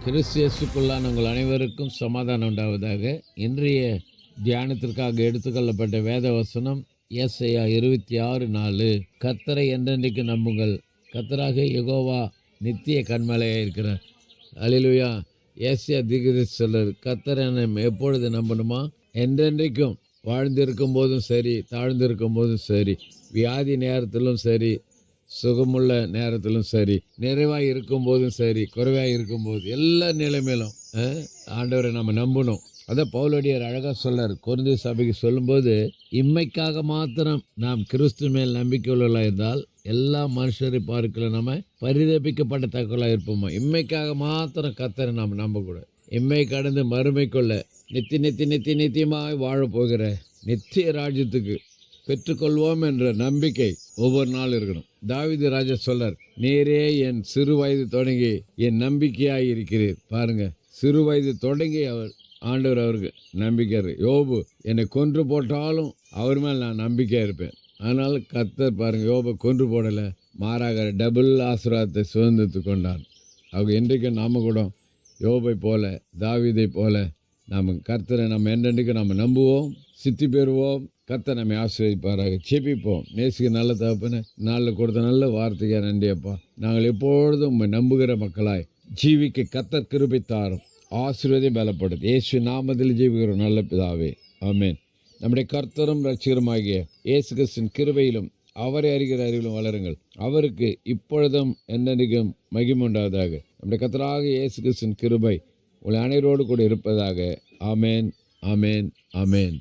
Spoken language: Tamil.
கிறிஸ்தியஸுக்குள்ளான உங்கள் அனைவருக்கும் சமாதானம் உண்டாவதாக. இன்றைய தியானத்திற்காக எடுத்துக்கொள்ளப்பட்ட வேத வசனம் ஏசாயா 26:4. கர்த்தரை என்றென்றைக்கு நம்புங்கள், கர்த்தராகிய யெகோவா நித்திய கன்மலையாக இருக்கிறார். அல்லேலூயா. ஏசாயா தீர்க்கதரிசி சொல்றார், கர்த்தரை நம்ம எப்பொழுது நம்பணுமா? என்றென்றைக்கும். வாழ்ந்திருக்கும் போதும் சரி, தாழ்ந்திருக்கும் போதும் சரி, வியாதி நேரத்திலும் சரி, சுகமுள்ள நேரத்திலும் சரி, நிறைவாக இருக்கும்போதும் சரி, குறைவாக இருக்கும்போது, எல்லா நிலைமையிலும் ஆண்டவரை நம்ம நம்பணும். அதான் பவுலடியார் அழகாக சொல்லார் கொரிந்திய சபைக்கு சொல்லும்போது, இம்மைக்காக மாத்திரம் நாம் கிறிஸ்து மேல் நம்பிக்கை உள்ளவர்களாக இருந்தால் எல்லா மனுஷரை பார்க்கல நம்ம பரிதபிக்கப்படத்தக்கவர்களாக இருப்போமா. இம்மைக்காக மாத்திரம் கர்த்தரை நாம் நம்பக்கூடாது. இம்மை கடந்து மறுமைக்குள்ள நித்தியமாய் வாழப்போகிற நித்திய ராஜ்யத்துக்கு பெற்றுக்கொள்வோம் என்ற நம்பிக்கை ஒவ்வொரு நாள் இருக்கணும். தாவீது ராஜா சொல்லார், நீரே என் சிறு வயது தொடங்கி என் நம்பிக்கையாக இருக்கிறீர். பாருங்க, சிறு வயது தொடங்கி ஆண்டவர் அவருக்கு நம்பிக்கை. யோபு என்னை கொன்று போட்டாலும் அவர் மேல் நான் நம்பிக்கையாக இருப்பேன். அதனால கர்த்தர் பாருங்க, யோபை கொன்று போடலை, மாறாக டபுள் ஆசீர்வாதத்தை சுதந்திரத்து கொண்டார். அவங்க இன்றைக்கு நாம கூட யோபை போல, தாவீதை போல நாம் கர்த்தரை நம்ம என்றென்றைக்கு நம்ம நம்புவோம், சித்தி பெறுவோம். கர்த்தர் நம்மை ஆசீர்வதிப்பாராக. செபிப்போம். நேசிக்க நல்ல தகப்பனே, நாளில் கொடுத்த நல்ல வார்த்தைக்கு நன்றியப்பா. நாங்கள் எப்பொழுதும் உம்மை நம்புகிற மக்களாய் ஜீவிக்க கர்த்தர் கிருபை தாரும், ஆசீர்வாதம் பலப்படுது. இயேசு நாமத்தில் ஜீவிக்கிற நல்ல பிதாவே, ஆமென். நம்முடைய கர்த்தரும் ரட்சகருமாகிய இயேசு கிறிஸ்துவின் கிருபையிலும் அவரை அறிகிற அறிவிலும் வளருங்கள். அவருக்கு இப்பொழுதும் என்னென்றைக்கும் மகிமை உண்டாவதாக. நம்முடைய கர்த்தராக இயேசு கிறிஸ்துவின் கிருபை உங்கள் அனைவரோடு கூட இருப்பதாக. ஆமென், ஆமென், ஆமென்.